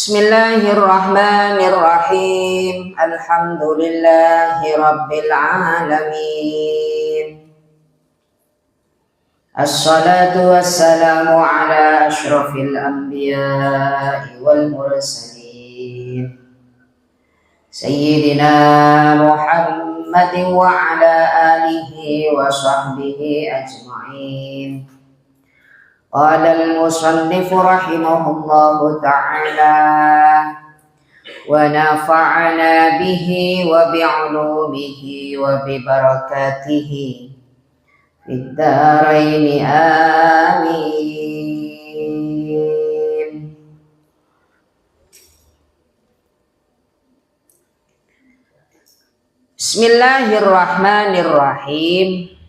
Bismillahirrahmanirrahim. Alhamdulillahi rabbil alamin. Assalatu wassalamu ala ashrafil anbiya'i wal mursalin Sayyidina Muhammadin wa ala alihi wa sahbihi ajma'in. Qala al-musannif rahimahullahu ta'ala wa nafa'ana bihi wa bi'ulumihi wa bibarakatihi fid dharaini amin. Bismillahirrahmanirrahim.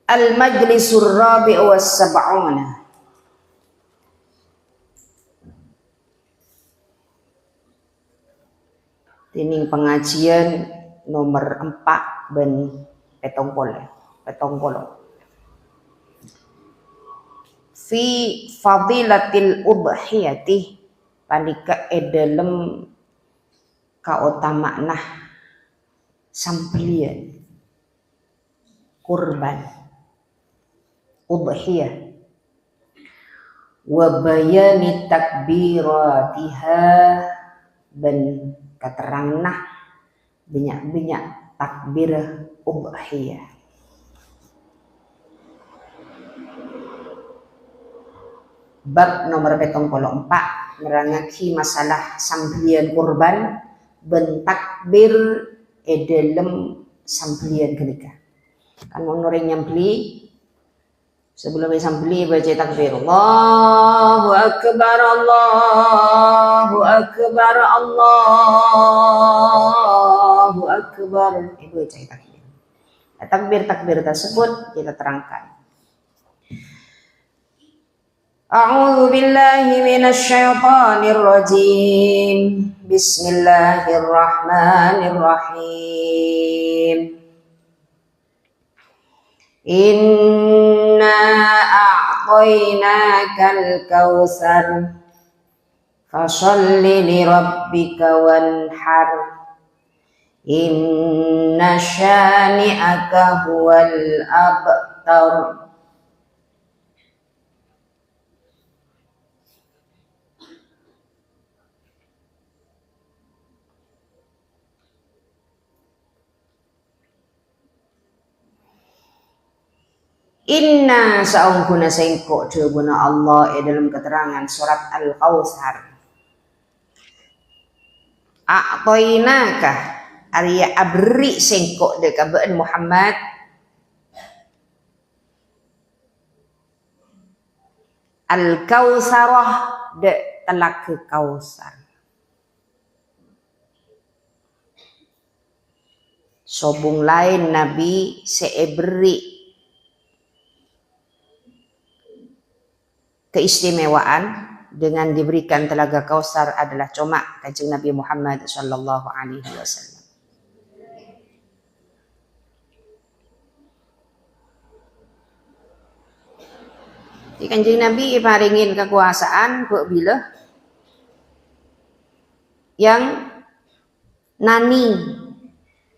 Al-Majlisur Rabi'u was-Sab'una. Tining pengajian nomor 4 ben petongpolo. Fi fadilatil udhiyati panika edalem kautamanah sampelian kurban udhiyah wa bayani takbiratiha ben katerangnah banyak takbir udhiyah. Bab nomor 74 nerangake masalah sambelian kurban ben takbir edalem sambelian kenika. Kan mau noreng nyambeli sebelum sambeli baca takbir Allahu akbar Allahu akbar Allahu akbar. Ibu baca takbir. Takbir tersebut kita terangkan. A'udzu billahi minasy syaithanir rajim. Bismillahirrahmanirrahim. Inna a'tainakal kautsar fasholli li rabbika wanhar inna syani'aka huwal abtar. Inna saungkuna sengkok jawabuna Allah dalam keterangan surat Al-Kautsar. A'tainaka arya abri sengkok de kabaan Muhammad Al-Kautsarah de telak ke Kautsar. Sobung lain Nabi seebri keistimewaan dengan diberikan telaga Kautsar adalah cuma Kanjeng Nabi Muhammad sallallahu alaihi wasallam. Di Kanjeng Nabi paringin kekuasaan kok bila yang nani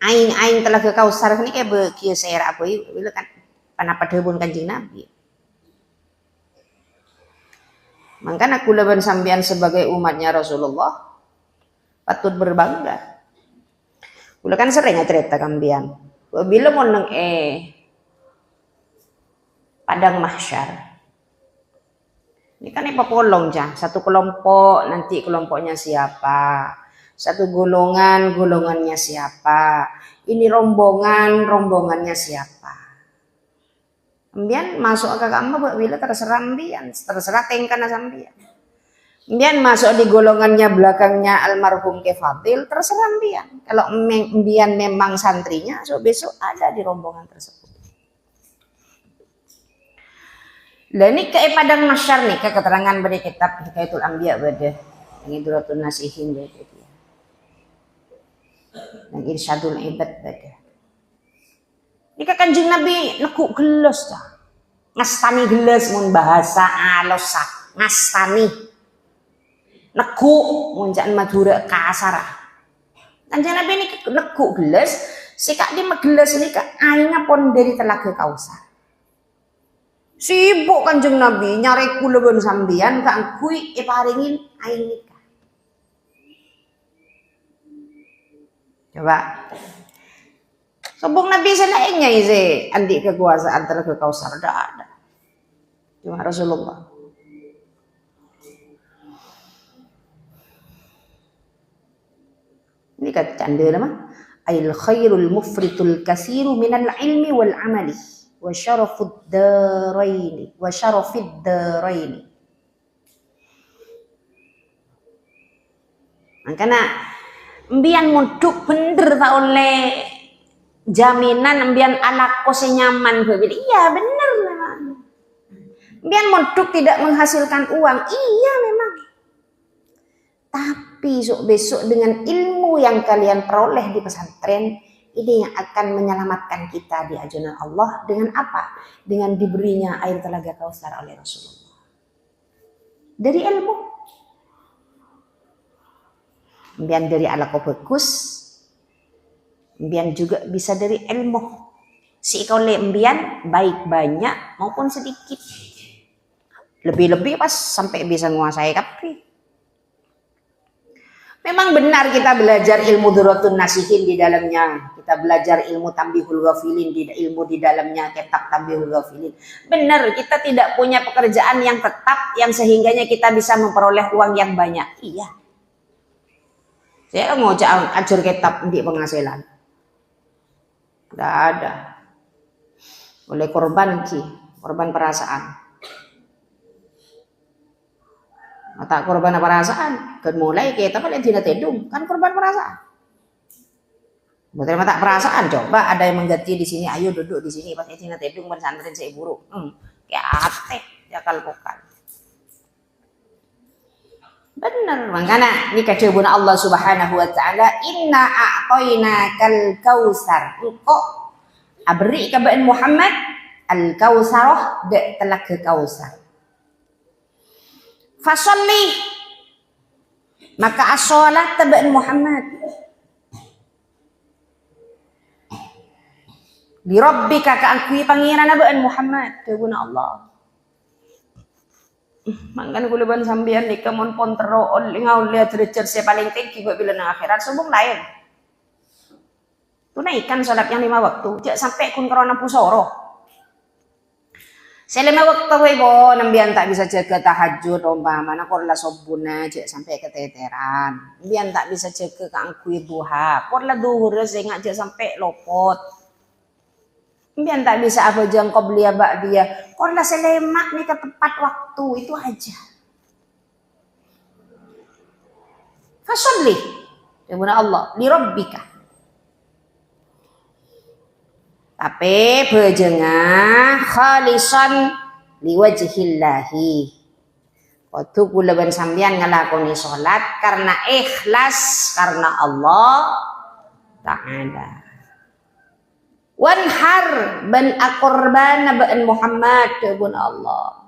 aing telaga Kautsar ini kayak bekieu saera apa bila kan panapadheun Kanjeng Nabi. Maka aku laban sampean sebagai umatnya Rasulullah patut berbangga. Kula kan sering cerita kambian. Bila mau neng padang mahsyar. Ini kan polong jah. Satu kelompok nanti kelompoknya siapa. Satu golongannya siapa. Ini rombongannya siapa. Ambian masuk ke kamar bila terserah ambian, terserah tengkana sambian. Mbian masuk di golongannya belakangnya almarhum Ke Fadil, terserah mbian. Kalau mbian memang santrinya, so besok ada di rombongan tersebut. Dan ini kayak padang masyar nih, ke keterangan dari kitab Hikayatul Anbiya bade, yang Idratun Nasihin bade, yang Irsyadul Ibad bade. Ini Kanjeng Nabi nekuk gelas dah, ngastani gelas mun bahasa alosa, ngastani, nekuk mun jan Madura kasar. Kanjeng Nabi ini nekuk gelas, sikak di gelas ini kak airnya pon dari Telaga Kausar. Sibuk Kanjeng Nabi nyari kulaban sambian kang kui paringin air nikah. Coba. Sombong Nabi selainnya isi andi kekuasaan Telaga Kausar ada. Cuma Rasulullah. Ini kata canda nama. Ail khairul mufritul kasiru minal ilmi wal amali. Wa syarafid daraini makanya mbian muduk bener tak oleh jaminan mbian anak kose nyaman iya bener memang mbian muduk tidak menghasilkan uang iya memang tapi besok dengan ilmu yang kalian peroleh di pesantren ini yang akan menyelamatkan kita di ajunan Allah dengan apa? Dengan diberinya air Telaga Kausar oleh Rasulullah. Dari ilmu. Mbian dari ala bagus. Mbian juga bisa dari ilmu. Si oleh mbian baik banyak maupun sedikit. Lebih-lebih pas sampai bisa menguasai kapi. Memang benar kita belajar ilmu Duratun Nasihin di dalamnya. Kita belajar ilmu Tambihul Ghafilin ilmu di dalamnya kitab Tambihul Ghafilin. Benar kita tidak punya pekerjaan yang tetap yang sehingganya kita bisa memperoleh uang yang banyak. Iya. Saya ngocak ajar kitab di penghasilan. Tidak ada. Oleh korban perasaan. Mata korban perasaan, kan mulai kita paling tidak tedung, kan korban perasaan. Betul mata perasaan, coba ada yang mengganti di sini, ayo duduk di sini, pas tidak tedung bersantren saya buruk, kayak ateh, jakal bukan. Benar, makanya ini kecebun Allah Subhanahu Wa Taala, Inna a'toina kal kausar, kok abri kaban Muhammad al kausaroh de Telaga Kausar. Fasolli maka as-sholat taban Muhammad li rabbika ka'akui pangeran abaan Muhammad teguna Allah mangkan kulaban sambian ni kamon pontero ngaul lihat recer saya paling tinggi buat bila nang akhirat sombong lain tunaikan sholat yang 5 waktu jak sampai kun karena pusoro. Selama waktu ibu nambian tak bisa jaga tahajud umpamana korla sobuna aja sampai keteteran. Nambian tak bisa jaga kangkui duha. Korla duhur sehingga aja sampai lopot. Nambian tak bisa apa jang qobliya ba'diyah. Korla selemak nih ke tepat waktu itu aja. Fasolli ya Allah li rabbika. Tapi bejengah khalisan liwajhillahi. Waktu kulaban sambian ngelakoni sholat karena ikhlas karena Allah Ta'ala. Wanhar ban akorban ba'an Muhammad bun Allah.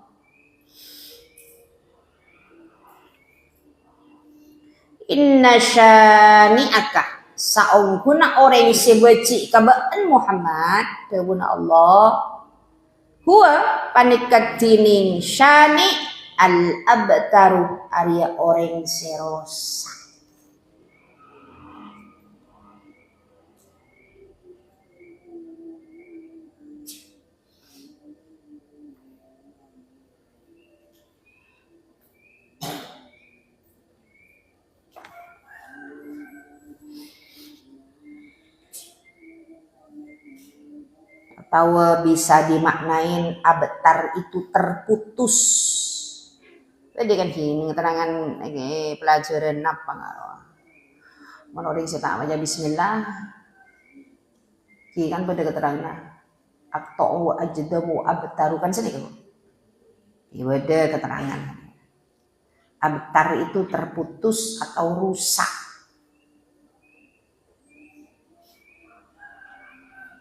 Inna syani'aka saungkuna orang sebaci kabaan Muhammad teguna Allah huwa panikat tining syani al abtaru arya orang serosa atau bisa dimaknain abtar itu terputus. Tadi kan ini keterangan pelajaran apa menurut saya tak baca bismillah. Ki kan pada keterangan atau ajdamu abtaru kan sedih kan. Iya ada keterangan. Abtar itu terputus atau rusak.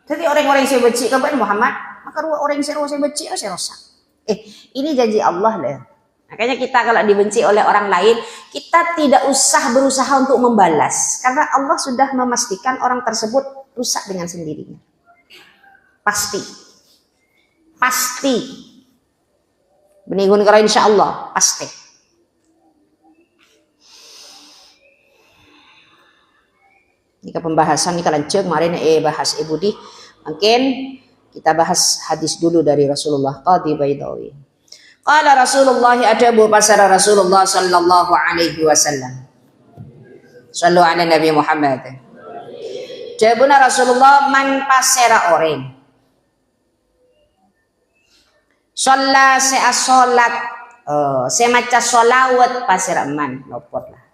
Jadi orang-orang yang saya benci kepada Muhammad, maka orang yang saya benci, saya rusak. Ini janji Allah lah. Makanya kita kalau dibenci oleh orang lain, kita tidak usah berusaha untuk membalas. Karena Allah sudah memastikan orang tersebut rusak dengan sendirinya. Pasti. Pasti. Benigun karo insya Allah. Pasti. Jika pembahasan ini lanjut, kemarin bahas Budi. Mungkin kita bahas hadis dulu dari Rasulullah Qadi Baidawi. Qala Rasulullah adabu pasara Rasulullah sallallahu alaihi wasallam. Sallu ala Nabi Muhammad. Jabuna Rasulullah man pasera orang. Shalla se'a salat se maca solawat pasera man lopot lah.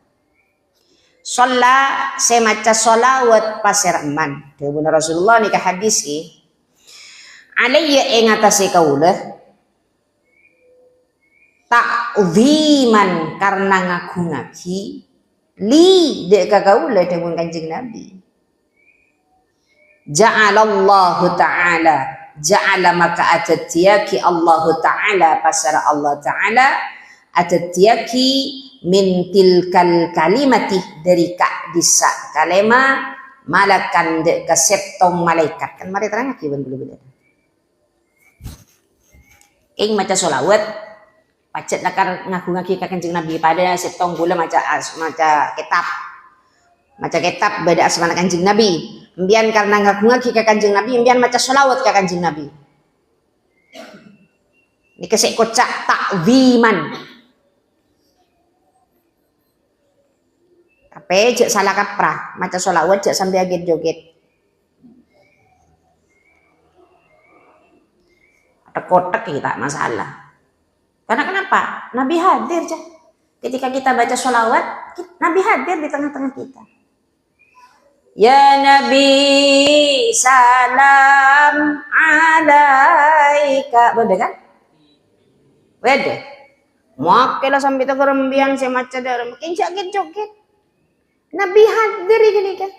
Shalla se maca solawat pasera man. Jabuna Rasulullah nikah hadis alayya ing atase kaulah ta'ziman karena ngaku-ngaki li dek kakaula dengan Kanjeng Nabi. Ja'alallahu ta'ala ja'ala maka atatiaki Allah ta'ala pasara Allah ta'ala atatiaki min tilkal kalimati dari kak disa kalema malakan dek kaseptong malaikat kan mari terang aki bener-bener ing maca solawat pacet nakar ngaku-ngaki ka Kanjeng Nabi pada setong gula maca kitab beda asmana Kanjeng Nabi mbian karena ngaku-ngaki ka Kanjeng Nabi mbian maca sholawat ka Kanjeng Nabi ini kesek kocak takziman tapi jek salah kaprah maca sholawat jek sampai joget-joget ada kotak kita masalah. Karena kenapa? Nabi hadir aja. Ketika kita baca sholawat, Nabi hadir di tengah-tengah kita. Ya Nabi salam alaika. Beda kan? Beda. Makelah sampai terembian saya maca dalam makin joget-joget. Nabi hadir gini kan.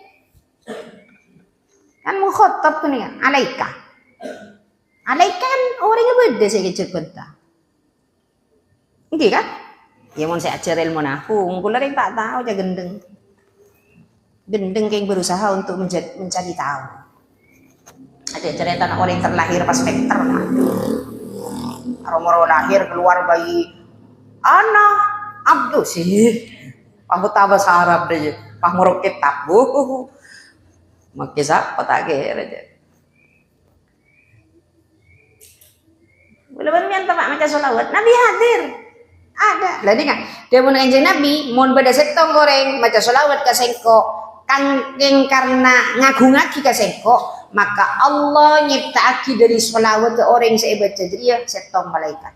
Kan mukhatab kan ya, alaika. Alaika kan orang yang beda saya kecil kota. Oke kan? Ya mau saya ajar ilmu nahu, ngular yang tak tahu aja gendeng. Gendeng yang berusaha untuk mencari tahu. Ada cerita anak orang yang terlahir pas spekter. Moro lahir keluar bayi anak Abdul sih. Pahu bahasa Arab deh. Pahu roket tabu. Makai siapa tak kira aja. Belum yang tempat macam solawat. Nabi hadir. Ada. Lah kan dia mun kanjeng Nabi mun beda setong goreng maca selawat ka sengko kangking karena ngaku-ngaki ka sengko maka Allah nyiptaaki dari selawat ke orang saya baca jadi setong malaikat.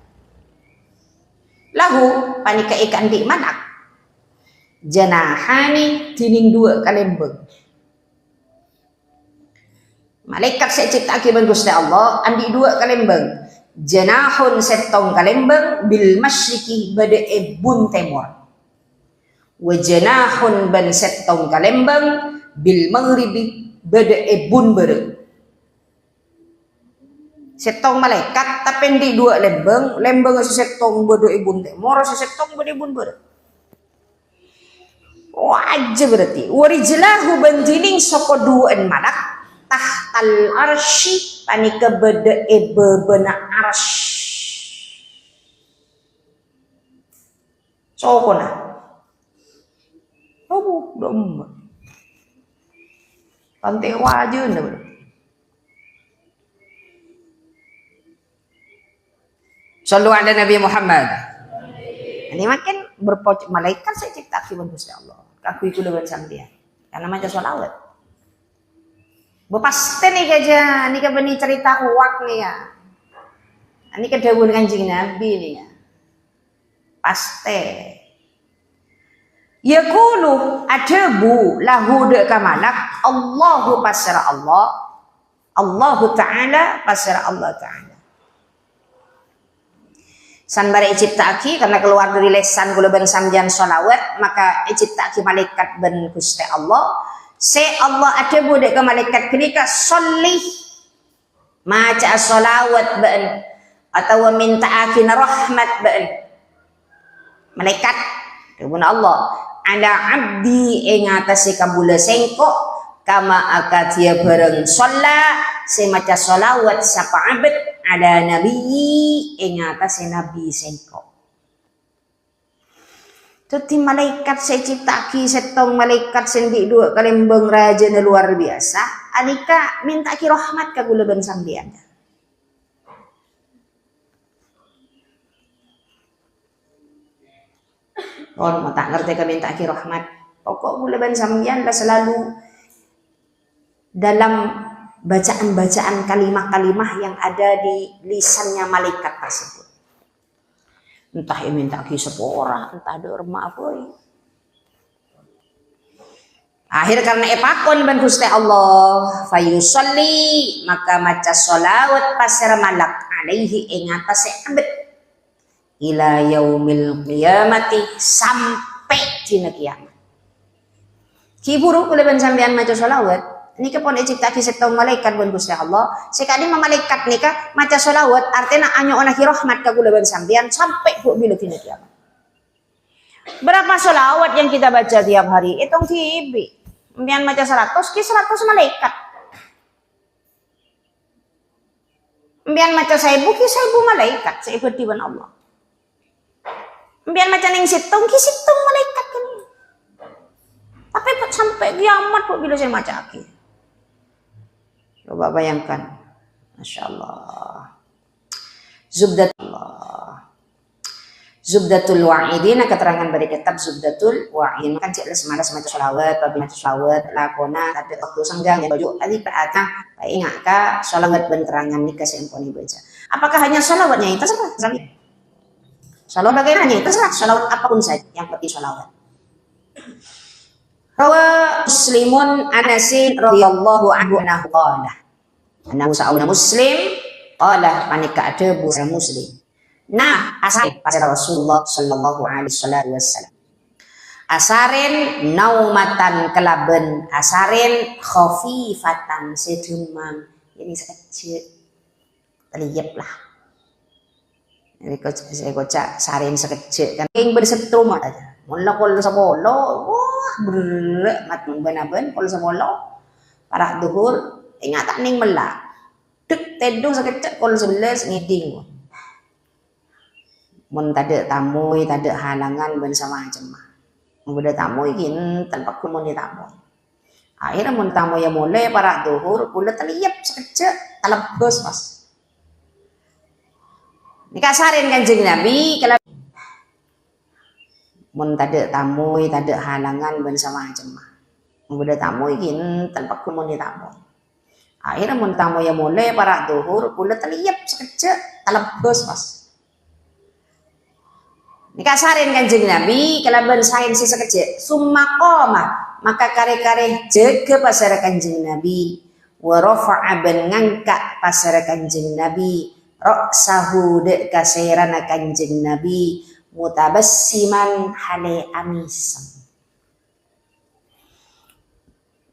Lahu panika ikan di manak janahani tining dua kalembeng. Malaikat saya ciptaaki ban Gusti Allah andi dua kalembeng. Janahun setong kalembeng bil masyriki bade ebun temor wa janahun ban setong kalembeng bil maghribi bade ebun bere setong malaikat tapi di dua lembeng setong bade ebun temor setong bade ebun bere wajib berarti warijlahu bantining soko duaan malak tahtal arsy panika beda bena arsy sokona oh domba pantai wajib ndak sallu ala Nabi Muhammad ini makin berpojok malaikat saya ciptakan Gusti Allah aku ikut dengan sampean karena maca sholawat Bapaste nih aja, nih beni cerita uak nih ya. Ini kedawuan Kanjeng Nabi nih ya. Paste. Yaqulu ajabu lahu de kamalak Allahu pasra Allah. Allahu Ta'ala pasra Allah Ta'ala. San bare iciptaaki karena keluar dari lesan kula ben samjan sholawat maka iciptaaki malaikat ben Gusti Allah. Se Allah ajabu de ka malaikat kenika sholli maca sholawat ben atau minta akin rahmat ben malaikat kebun Allah ada abdi ing atase kabula sengko kama akatia bareng sholla se maca sholawat sapa abad ada nabi ing atase nabi sengko tuti malaikat saya ciptaki setong malaikat sendi dua kalembeng raja luar biasa anika minta ki rahmat ka gula ben sambian. Oh, mau tak ngerti ke minta ki rahmat. Pokok gula ben sambian lah selalu dalam bacaan-bacaan kalimah-kalimah yang ada di lisannya malaikat tersebut. Entah yang minta ki sepora, entah derma apa. Akhir karena epakon ben Gusti Allah, fayusalli maka maca sholawat pasir malak alaihi ing atase abad ila yaumil qiyamati sampai dina kiamat. Ki buruk kula ben sampean maca sholawat nika pun diciptaki setong malaikat ben Gusti Allah. Sekali malaikat nika maca sholawat artinya anyo ana ki rahmat ka kula ben sampean sampai kok bila dina kiamat. Berapa sholawat yang kita baca tiap hari? Hitung tibi. Sampean maca 100 ki 100 malaikat. Sampean maca 1000 ki 1000 malaikat seperti ban Allah. Biar macam yang situng malaikat kan. Tapi sampai kiamat kok bila saya maca aki. Coba bayangkan. Masya Allah. Zubdatul Wa'idin keterangan dari kitab Zubdatul Wa'idin kan cek semalas maca sholawat, babi maca sholawat, lakona tapi waktu senggang ya baju tadi perhatian ingat kak sholawat benterangan nikah semponi baca. Apakah hanya sholawatnya itu saja? Sholawat bagaimana? Terserah sholawat apapun saja yang penting sholawat. Rawa Muslimun Anasin radhiyallahu anhu anhu qala. Anahu sa'una Muslim qala panika ada busa Muslim. Nah, asar pada Rasulullah sallallahu alaihi wasallam. Asarin naumatan kelaben, asarin khafifatan sedemang. Ini sekecil. Terlihat lah. Jadi saya kocak sarin sekecil kan yang bersetrum aja. Mula kol sa bolo, wah berat mat benaben kol sa bolo. Para duhur ingat ning melak. Dek tedung sekecil kol 11 ngiding. Mun tade tamu, tade halangan ben sama jemaah. Mun beda tamu iki tanpa kumun tamu. Akhirnya mun tamu yang mulai para duhur kula teliyap sekecil talebos pas. Dikasarin Kanjeng Nabi kalau mun tade tamu, tade halangan ben sama jemaah. Mun beda tamu iki tanpa kumun tamu. Akhirnya mun tamu yang mulai para duhur kula teliyap sekecil talebos pas. Dikasarin Kanjeng Nabi kalau ben sain si sekecil summa qoma maka kare-kare jaga pasar Kanjeng Nabi wa rafa'a ben ngangkat pasar Kanjeng Nabi ra'sahu de kasirana Kanjeng Nabi mutabassiman hale amisam.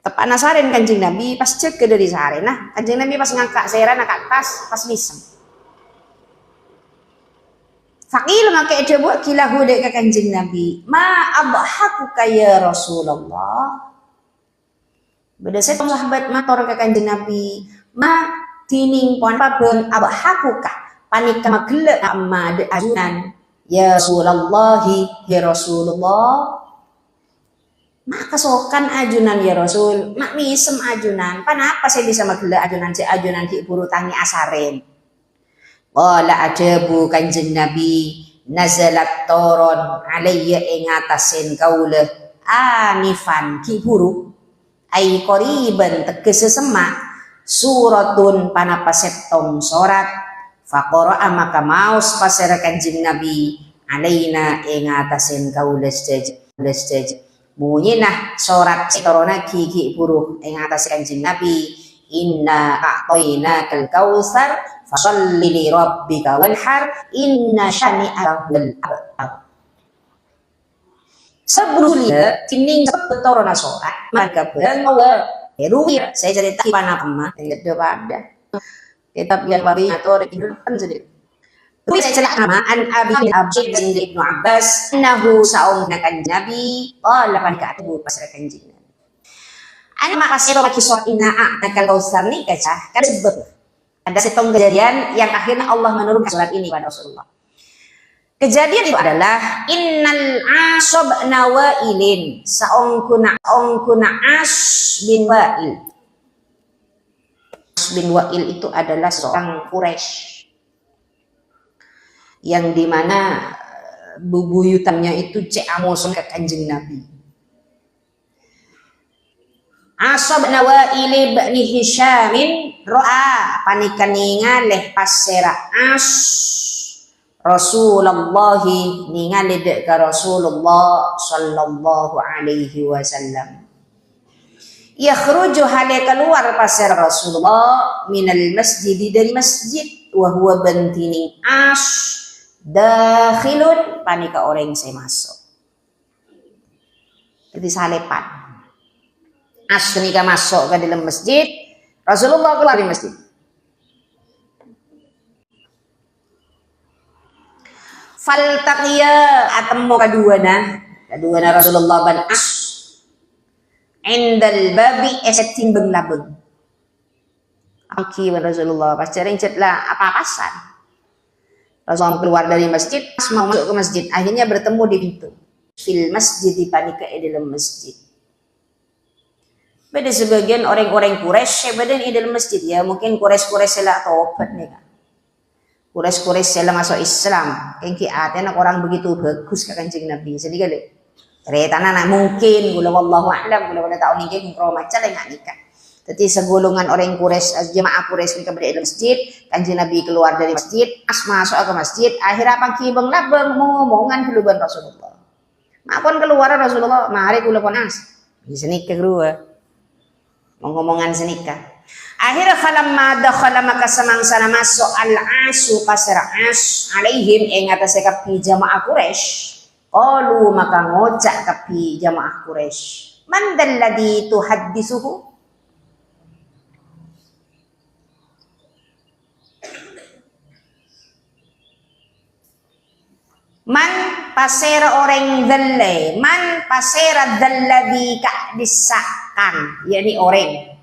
Tepat nasarin Kanjeng Nabi pas cek ke dari sare nah Kanjeng Nabi pas ngangkat sirana ke atas pas misem. Faqil maka itu buat kilahu de ke Kanjeng Nabi ma adhakuka ya Rasulullah. Beda saya sahabat mator ke Kanjeng Nabi ma tining pon pabeng abhakuka panika magelek amma de ajunan ya Rasulullah ya Rasulullah mak kesokan ajunan ya Rasul mak misem ajunan kenapa saya bisa magelek ajunan si ajunan ki buru tangi asaren qala ajabu Kanjeng Nabi nazalat toron alayya ing atasen kaula anifan ki buru ai qoriban tegese semak suratun panapa setong sorat faqara maka maus pasara Kanjeng Nabi alaina ing atasen kaulas jaji munyinah surat setorona gigi buruh ing atas Kanjeng Nabi inna a'tainakal kautsar fasholli li rabbika wanhar inna syani'aka wal abtar. Sebelumnya tining setorona surat maka bahwa ruwi saya cerita panama yang ada kitab yang baru atau kan sedih. Saya cerita nama an Abi bin Ibnu Abbas nahu saum nakan Nabi lapan ka atu pasra Kanjeng Nabi. An makasiro kisah inaa nakal kausar ni kacah kan sebab ada setong kejadian yang akhirnya Allah menurunkan surat ini pada Rasulullah. Kejadian itu adalah innal Asab nawailin saongkuna As bin Wa'il. As bin Wa'il itu adalah seorang Quraisy yang dimana bubuyutannya itu ceamoson ke Kanjeng Nabi. Asab nawaili bani Hisyamin ro'a panikan ningaleh pasera As Rasulullah ningali dek ka Rasulullah sallallahu alaihi wasallam. Yakhruju hale keluar pasir Rasulullah minal masjid dari masjid wa huwa bantini As dakhilun panika orang saya masuk. Jadi salepan. As ketika masuk ke dalam masjid, Rasulullah keluar dari masjid. Faltaqiya atemu kaduana Rasulullah ban As indal babi eset timbeng labeng. Aki Rasulullah pas cering cetlah apa-apasan. Rasulullah keluar dari masjid, As mau masuk ke masjid, akhirnya bertemu di pintu. Fil masjid di panika di dalam masjid. Beda sebagian orang-orang Quraisy badan di dalam masjid ya, mungkin Quraisy lah tobat nih kan. Quraisy setelah masuk Islam, engki aten orang begitu bagus ke Kanjeng Nabi. Jadi kali ceritanya nak mungkin gula wallahu a'lam gula tahu nih kalau macam enggak nikah. Jadi segolongan orang Quraisy jemaah Quraisy mereka berada di masjid, Kanjeng Nabi keluar dari masjid, As masuk ke masjid, akhirnya pagi beng ngomongan keluar Rasulullah. Makon keluar Rasulullah, mari kula pon As. Di sini ke gua. Ngomongan senikah. Akhirnya falamma dakhala maka samangsana masuk al-Asu kasra As alaihim ing atase kapi jamaah Quraisy. Qalu maka ngocak kapi jamaah Quraisy. Man dalladzi tuhaddisuhu? Man pasera orang dalle, man pasera dalladzi ka disakan, yakni orang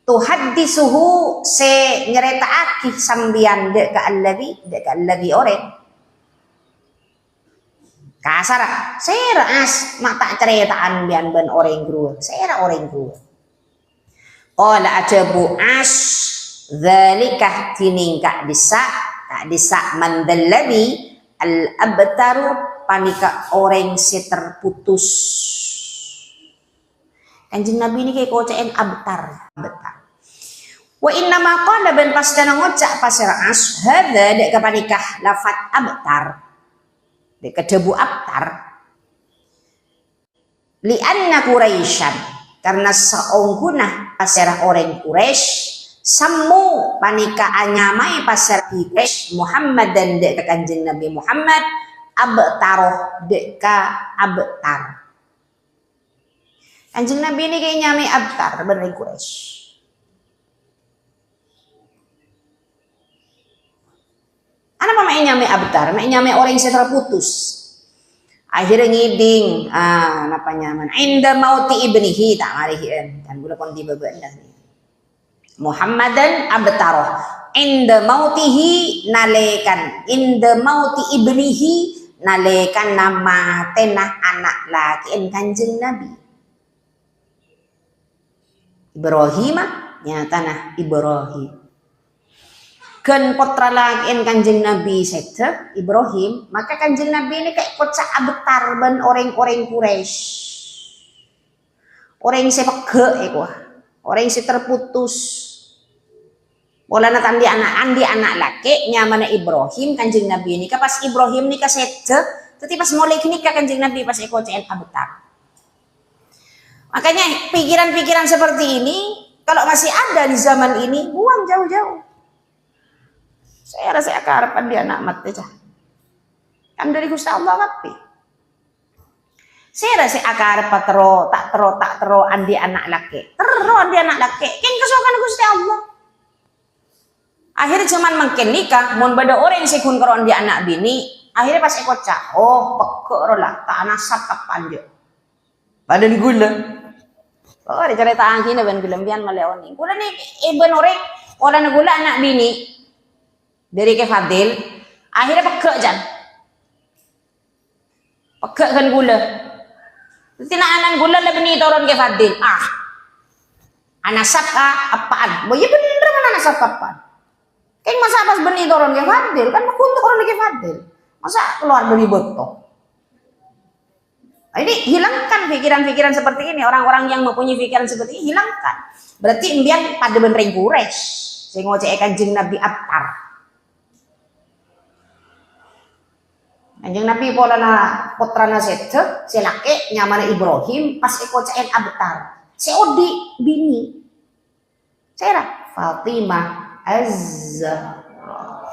tuhaddisuhu se nyeritaake sambian dek ka alladhi orang kasar sera As mata ceritaan bian ben orang guru sera orang guru qala ajabu As dzalika tining ka disa man dalladhi al abtaru panika orang se terputus. Kanjeng Nabi ini kayak kocain abtar. Wa inna ma qala ben pastana ngocak pasir As hadza dek kapanikah lafat abtar dek kedebu abtar li anna Quraisyan karena saungkunah pasir orang Quraisy sammu panika anyamai pasir Quraisy Muhammad dan dek Kanjeng Nabi Muhammad abtaroh dek ka abtar. Kanjeng Nabi ini kayak nyamai abtar bener Quraisy. Anak mama nyame abtar, nyame orang yang terputus. Akhirnya ngiding, apa nyaman? Inda mauti ibnihi tak marihin, kan gula pun tiba benda nih. Muhammadan abtaroh, inda mautihi nalekan, inda mauti ibnihi nalekan nama tenah anak laki Kanjeng Nabi. Ibrahim nyata nah Ibrahim. Kan putra lain Kanjeng Nabi sete Ibrahim, maka Kanjeng Nabi ini kayak kocak abtar ban orang-orang Quraisy. Orang yang sepeke orang yang terputus. Bola na andi anak laki nyamana Ibrahim kanjeng Nabi ini pas Ibrahim nikah sete tapi pas mulai nikah kanjeng Nabi pas eko CN abetar. Makanya pikiran-pikiran seperti ini kalau masih ada di zaman ini buang jauh-jauh. Saya rasa keharapan dia anak mati cah. Kan dari Gusti Allah tapi. Saya rasa akar tak tero andi anak laki. Tero andi anak laki. Kan kesukaan Gusti Allah. Akhirnya cuman makin nikah, mun beda orang sih kun keron di anak bini, akhirnya pas ikut cak, oh pekok rolah, tak nasab kapan jo. Badan gula. Oh, ada cerita angkin ben gula bian maleoni. Gula nih iben orang gula anak bini dari ke Fadil, akhirnya pekok jan. Pekok kan gula. Tinaanan gula lah bini turun ke Fadil. Anasab apaan? Boya bener mana anasab kapan? Kayak masa pas benih turun ke Fadil kan untuk orang ke Fadil masa keluar beli botol. Nah, ini hilangkan pikiran-pikiran seperti ini. Orang-orang yang mempunyai pikiran seperti ini hilangkan. Berarti imbian pada benereng Quraisy saya ngocek kanjeng Nabi Abtar. Kanjeng Nabi pola na putra na sete selake nyamana Ibrahim pas ikocen Abtar seodi bini saya Fatimah Az-Zahra.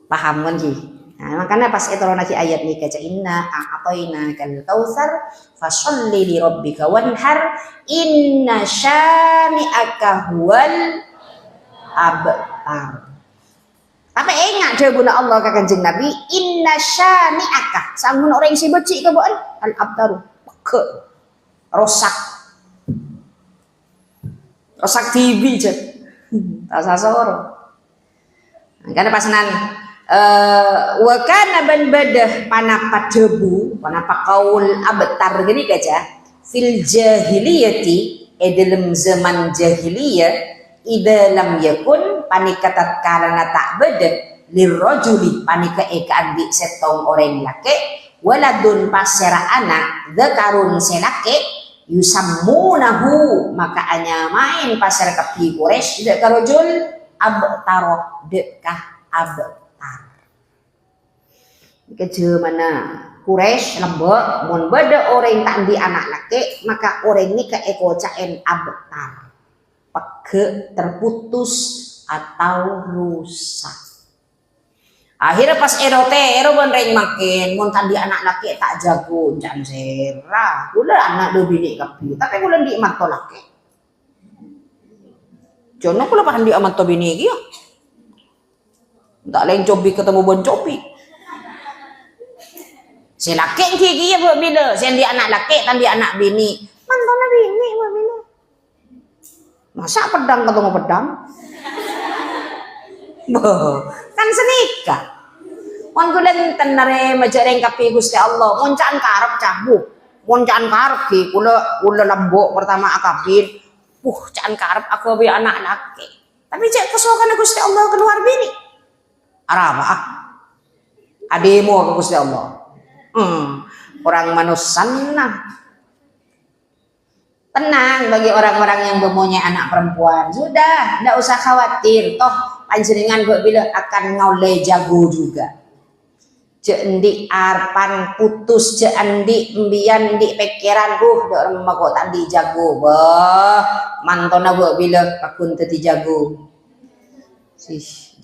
Paham kan sih? Nah, makanya pas itu lagi ayat nih kaca inna a'atoina kal kautsar fasholli li rabbika wanhar inna syani'aka huwal abtar. Tapi ingat dia guna Allah ke kanjeng Nabi inna syani'aka sanggun orang yang si becik ke buan al abtaru ke rosak TV je. Tak sasoro. Karena pasanan wa kana ban badah panapa debu panapa kaul abtar gini kaca fil jahiliyati dalam zaman jahiliyah ida lam yakun panikatat karena tak beda lirrajuli panika eka andi setong orang laki waladun pasera anak dzakarun selake yusammunahu maka anya main pasar kapi Quraisy dek karojul abtaroh dekah abtar ke mana Quraisy lembek mun beda orang tak di anak laki maka orang ini ke eko caen abtar peke terputus atau rusak. Akhirnya pas ero benereng makin mun tadi anak laki tak jago jan serah udah anak do bini kapi tapi ulah di manto laki jono kula pahan di manto bini iki ya tak lain cobi ketemu bon cobi si laki iki ya buat bila si di anak laki tan di anak bini manto na bini buat bila masa pedang ketemu pedang kan senikah. Wan kulen tenare majareng kapi Gusti Allah, muncaan karep cabuk. Muncaan karep ki kula lembok pertama akabin. Caan karep aku be anak laki. Tapi cek kesukaan Gusti Allah keluar bini. Araba ademo ke Gusti Allah. Orang manusan nah. Tenang bagi orang-orang yang mempunyai anak perempuan. Sudah, tidak usah khawatir. Toh panjenengan bila akan ngaule jago juga. Jendi arpan putus jendi mbian di pikiran dok kok tadi jago mantona buat bila kakun tadi jago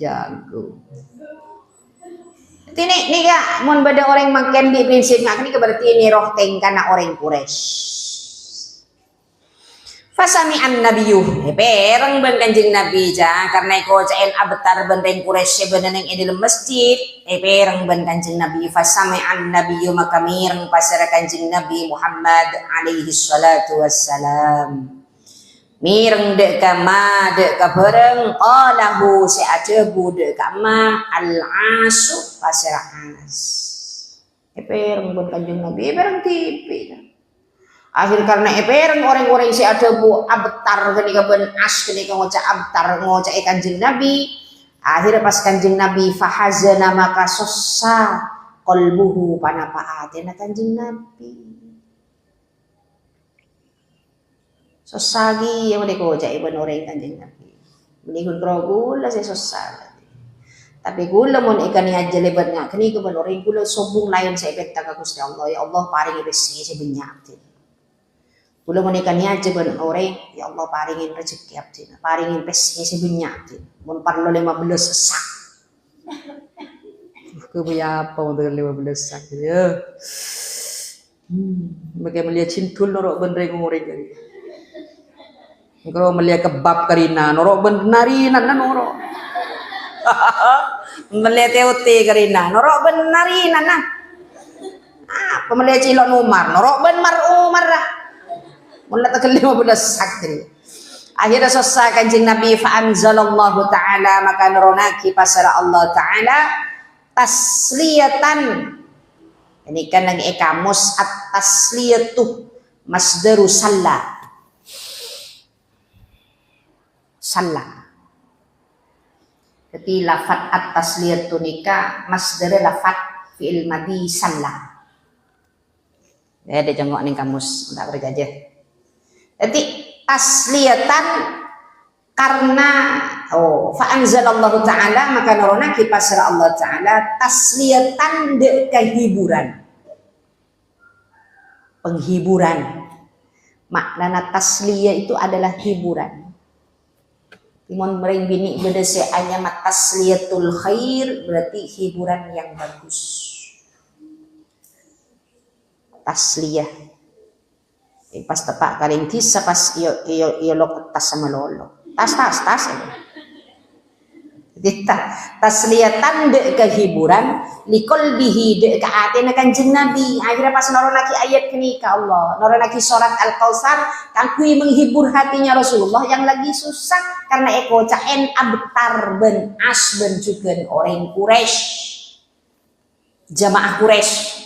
jago ini kak mun beda orang makan di prinsip ngak ini berarti ini roh tengkana orang Quraisy. Fasami'an nabiyuh pereng ben kanjeng Nabi ja karena iko caen abtar benteng Quraisy beneneng di dalam masjid pereng ben kanjeng Nabi fasami'an nabiyuh maka mireng pasara kanjeng Nabi Muhammad alaihi salatu wassalam mireng dek kama dek ka bereng qalahu si adebu dek kama al asu pasara as pereng ben kanjeng Nabi pereng tipi akhir karena epereng orang-orang si ada bu abtar ketika ben as ketika ngoca abtar ngoca kanjeng Nabi akhir pas kanjeng Nabi fahazana maka sosa qalbuhu panapaatena kanjeng Nabi sosagi yang mereka ngoca iban orang kanjeng Nabi Menihun kro gula saya susah. Tapi gula mon ikan aja lebat nga kini ko orang gula sombong lain sa ibenta ka Gusti Allah. Ya Allah paring rezeki sa binyak. Gula mon ikan aja ban orang ya Allah paringin rezeki abdi. Paringin rezeki sa binyak. Mon parlo 15 sak. Kebaya apa untuk 15 sak ya. Bagaimana melihat cintul norok benreng ngoreng kali. Kalau melihat kebab karina norok benarinan na norok. Melihat teote karina norok benarinan na. Apa melihat cilok Umar norok ben mar Umar lah. Mulai tak 15 sak. Akhirnya selesai Kanjeng Nabi fa anzalallahu taala maka nuronaki pasara Allah taala tasliyatan. Ini kan lagi kamus at-tasliyatu masdaru salla. Salla. Jadi lafat at-tasliyatu nika masdar lafat fi'il madi salla. Ya ada jengok ning kamus tak bergajah. Jadi tasliyatan karena fa anzalallahu taala maka nurona kipasra Allah taala tasliyatan de kehiburan. Penghiburan. Makna tasliyah itu adalah hiburan. Timon mering bini bedese anya tasliyatul khair berarti hiburan yang bagus. Tasliyah. Pas tepak kaling kisah pas iyo lok tas sama lolo. Tas. Jadi tasliyatan de kehiburan likol bihi de kaatina Kanjeng Nabi. Akhirnya pas noro lagi ayat kini ka Allah, noro lagi surat Al-Kautsar kang kui menghibur hatinya Rasulullah yang lagi susah karena eko caen abtar ben as ben juga orang Quraisy. Jamaah Quraisy.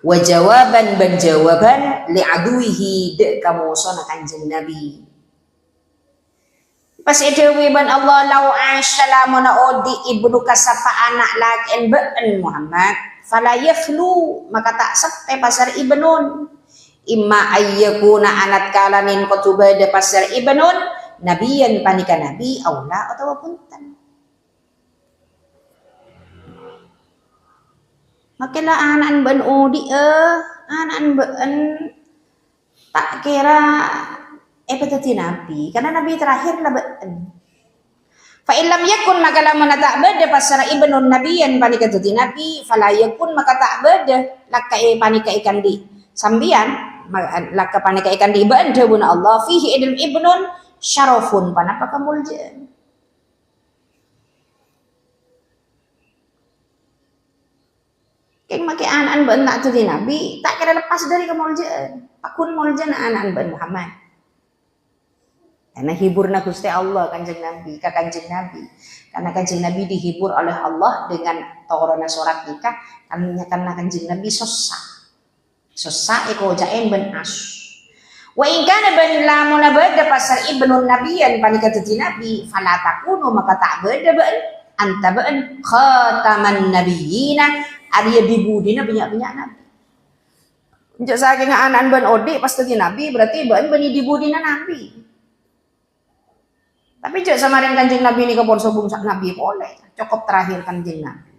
Wa jawaban ban jawaban li aduihi de kamu sona Kanjeng Nabi. Pas edewi ban Allah lau asyalamuna odi ibnu kasafa anak lakin be'en Muhammad fala yakhlu maka tak sepe pasar ibnun imma ayyakuna anat kalanin kotubada pasar ibnun nabiyan panika nabi aula atau punten makila anan ben odi anan ben tak kira petati nabi karena nabi terakhir lah fa illam yakun maka lamun tak beda pasara ibnun nabiyan panika tati nabi fala yakun maka tak beda laka panika ikan di sambian laka panika ikan di ba'da bun Allah fihi idil ibnun syarafun panapa kamuljan keng make anan ben tak tati nabi tak kira lepas dari kamuljan pakun muljan anan ben Muhammad. Karena hiburna Gusti Allah Kanjeng Nabi, Kanjeng Nabi. Karena Kanjeng Nabi dihibur oleh Allah dengan torona surat nikah, karena Kanjeng Nabi susah. Susah eko jaen ben as. Wa in kana ban lamun bada pasar ibnun nabiyan panika tati nabi, fala takunu maka tak beda ben anta ben khataman nabiyina ari dibudina banyak-banyak nabi. Njak saking anan ben odi pas tati nabi berarti ben dibudina nabi. Tapi jauh sama dengan Kanjeng Nabi ini kebon sobung sak Nabi boleh. Cukup terakhir Kanjeng Nabi.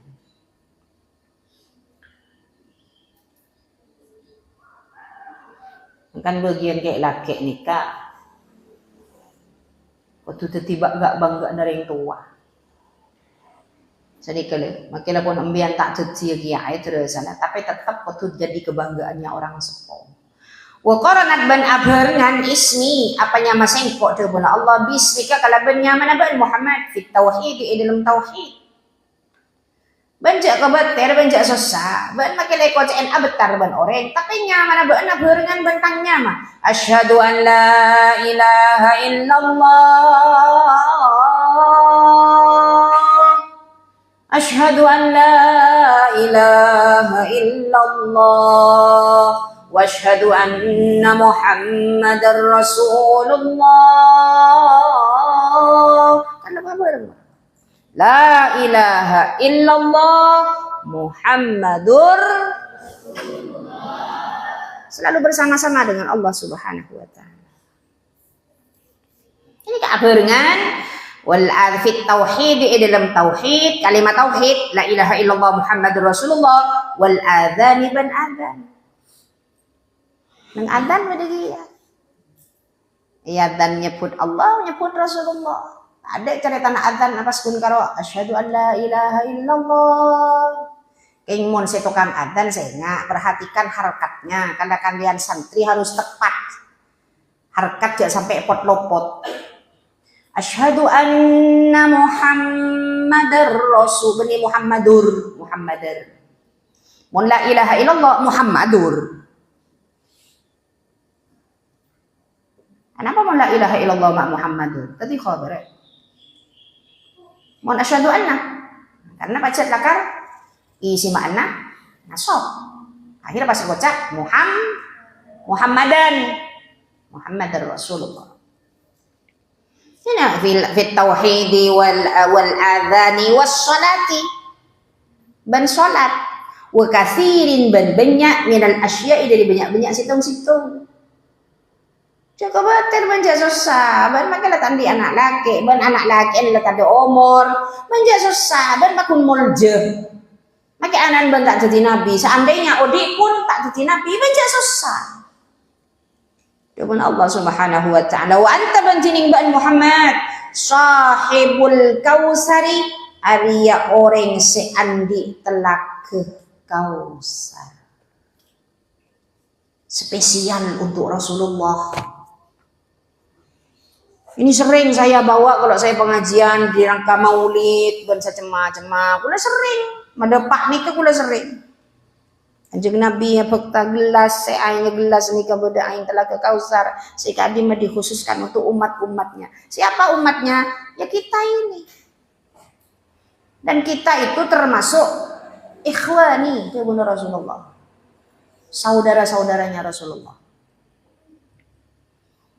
Kan bagian kayak laki nikah. Waktu tiba gak bangga dari yang tua. Jadi kalau makilah pun ambian tak cuci kiai terus sana. Tapi tetap waktu jadi kebanggaannya orang sepuh. Wa qaranat ban abharengan ismi apanya masengko de buna Allah bismika kala ban nyaman ban Muhammad fit tauhid di dalam tauhid banjak kebeter banjak susah ban makile ko cen abetar ban orang tapi nyaman ban abharengan bentang nyama asyhadu an la ilaha illallah asyhadu an la ilaha illallah wa asyhadu anna Muhammadar Rasulullah. Kan apa bareng? La ilaha illallah Muhammadur selalu bersama-sama dengan Allah Subhanahu wa taala. Ini keabarengan wal fit tauhid dalam tauhid, kalimat tauhid la ilaha illallah Muhammadur Rasulullah wal adzan ban adzan. Nang adzan beda dia. Ya dan nyebut Allah, nyebut Rasulullah. Ada cerita nak adzan apa sekun karo asyhadu an la ilaha illallah. Keng mon se tukang adzan saya nggak perhatikan harakatnya. Karena kalian santri harus tepat. Harakat jangan sampai epot-lopot. Asyhadu anna Muhammadar Rasul bani Muhammadur. Mun la ilaha illallah Muhammadur. Kenapa mun la ilaha illallah ma Muhammadur? Tadi khabar. Mun asyhadu anna. Karena pacet lakar isi makna nasab. Akhirnya pas gocak Muhammadar Rasulullah. Hina fil tauhid wal adhani was salati ban salat wa katsirin ban banyak minal asya'i dari banyak-banyak situng-situng. Jaga bater manja susah, ban maka tandi anak laki, ban anak laki adalah tanda umur, manja susah, ban makun mulje. Maka anak ban tak jadi nabi, seandainya Odi pun tak jadi nabi, manja susah. Dengan Allah Subhanahu wa taala wa anta banjining ban Muhammad sahibul kausari Arya orang seandi telak ke kausar spesial untuk Rasulullah. Ini sering saya bawa kalau saya pengajian di rangka maulid dan macam-macam. Kula sering mendepak nikah kula sering. Anjing Nabi ya bekta gelas, seaingnya gelas nikah beda aing telaga kausar. Sekali mah dikhususkan untuk umat-umatnya. Siapa umatnya? Ya kita ini. Dan kita itu termasuk ikhwani ke Bunda Rasulullah. Saudara-saudaranya Rasulullah.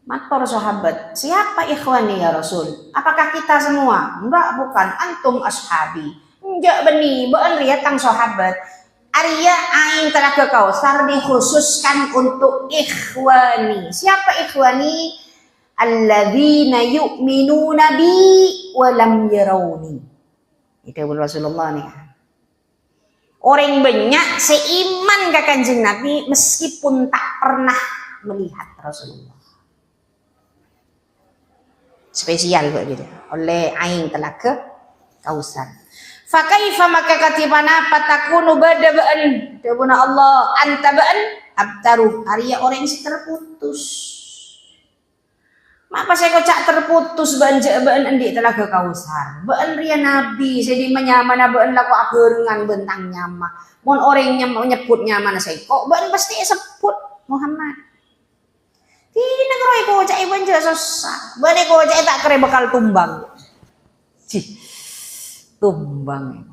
Mator sahabat, siapa ikhwani ya Rasul? Apakah kita semua? Enggak, bukan. Antum ashabi. Enggak beni, beun riat kang sahabat. Arya ain telaga kausar dikhususkan untuk ikhwani. Siapa ikhwani? Alladzina yu'minuna bi wa lam yarawni. Itu Rasulullah nih. Orang banyak seiman ke Kanjeng Nabi meskipun tak pernah melihat Rasulullah. Spesial kok gitu. Oleh ain telaga kausar. Fakaifa maka katibana patakunu badabaan debuna Allah antabaan abtaru Arya orang si terputus. Maka saya kocak terputus banja baan endi telaga kausar. Baan ria nabi saya di menyamana baan laku aberengan bentang nyama. Mon orang nyebut nyamana saya kok baan pasti sebut Muhammad. Tidak keroi kocak banja susah. Baan kocak tak kere bakal tumbang. Tumbang.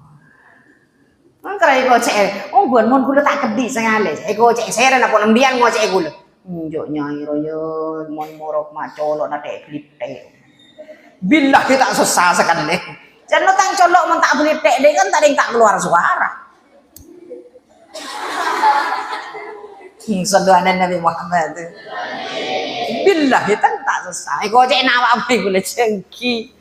Mangkara iko cek, onggon mon kula tak kedi sengale. Iko cek seren aku lembian ngocek kula. Njuk nyai royo mon morok mak colok nate glite. Billah kita susah sekali. Jan tang colok mon tak glite deh kan tadi tak keluar suara. Sallallahu Nabi Muhammad. Billah kita tak susah. Iko cek nawa apa kula cengki.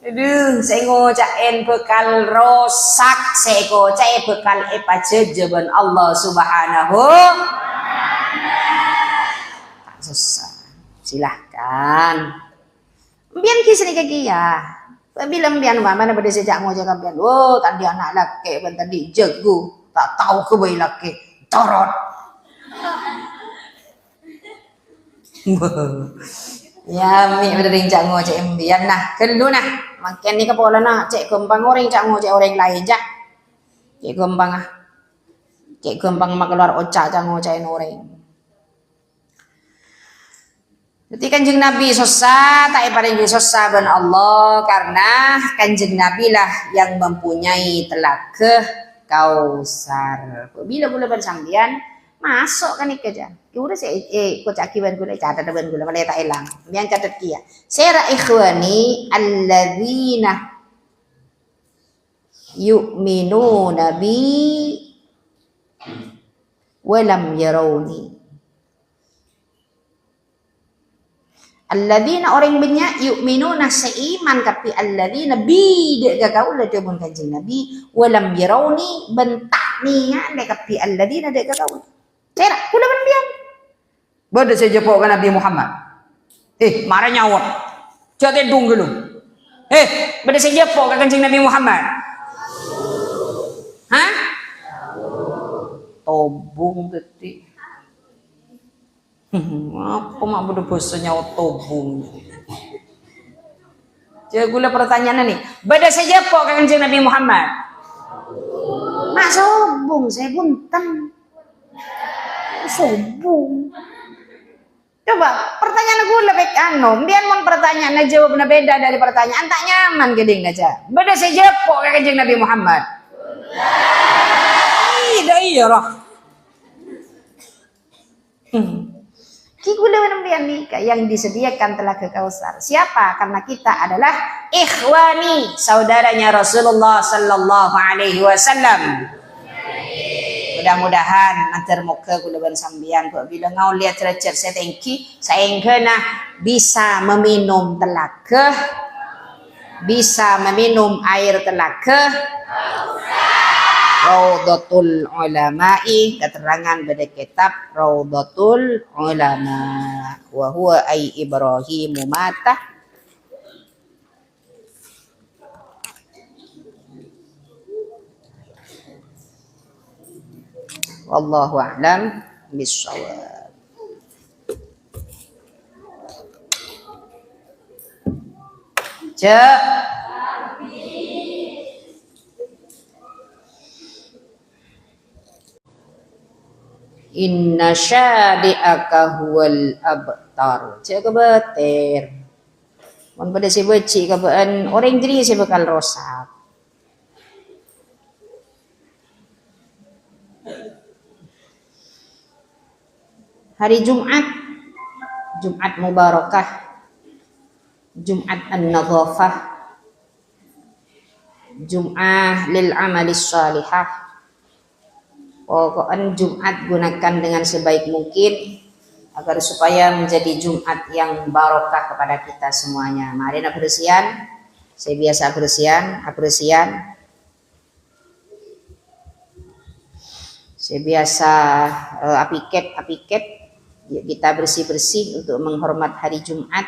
Aduh, saya ngocain bekal rosak, saya ngocain bekal jaban Allah Subhanahu. Tak susah, silahkan. Biar kisah ni ya. Bilang biar mana pada sejak ngocak biar. Oh, tadi anak laki, tadi jago, tak tahu kebaik laki, torot. Ya, mi ada ring cak ngocek embian nah, kedua nah, makin ni kepola nah, cek gempang orang cak ngocek orang lain cak, cek gempang mak keluar ocak cak ngocekin orang. Jadi Kanjeng Nabi susah, tak paling susah ben Allah karena Kanjeng Nabi lah yang mempunyai telaga kausar. Bila boleh bersambian masuk kan iku aja. Udah sih kocak kiban gula catat ban gula mana tak hilang. Yang catat kia. Sera ikhwani alladzina yu'minuna bi wa lam yarawni. Alladzina orang banyak yu'minuna seiman kapi alladzina bidek kakau lah dia pun kanjeng Nabi walam yarawni bentak ni ada kapi alladzina dek kakau. Terak kula bendiam. Bada saya jawab kan Nabi Muhammad. Marah nyawat. Jangan tendung dulu. Bada saya jawab kan kanjeng Nabi Muhammad. Hah? Tobung detik. Apa mak bodoh bosnya otobung. Jadi gula pertanyaan nih. Beda saja kok kanjeng Nabi Muhammad. Mak sobung saya punten. Sobung. Coba pertanyaan gula baik biar mon pertanyaan jawabnya beda dari pertanyaan tak nyaman gedeng aja. Beda saja kok kanjeng Nabi Muhammad. Iya lah. Kikula yang disediakan telaga Kausar. Siapa? Karena kita adalah ikhwani, saudaranya Rasulullah sallallahu alaihi wasallam. Mudah-mudahan nanti muka kula ban sambian bila ngau lihat cercer saya tengki, saya kena bisa meminum telaga, bisa meminum air telaga. Raudhatul Ulama'i, keterangan pada kitab Raudhatul Ulama wa huwa ay Ibrahimu mata wallahu a'lam bishawab. Inna syadi'aka huwal abtar. Cak kebetir. Mun pada si beci kabaan orang jadi si bakal rosak. Hari Jumat, Jumat Mubarakah, Jumat An-Nadhafah, Jum'ah lil amalis salihah. Pokoknya Jumat gunakan dengan sebaik mungkin agar supaya menjadi Jumat yang barokah kepada kita semuanya. Mari apresian. Saya biasa apresian. Saya biasa apiket. Yuk kita bersih-bersih untuk menghormat hari Jumat.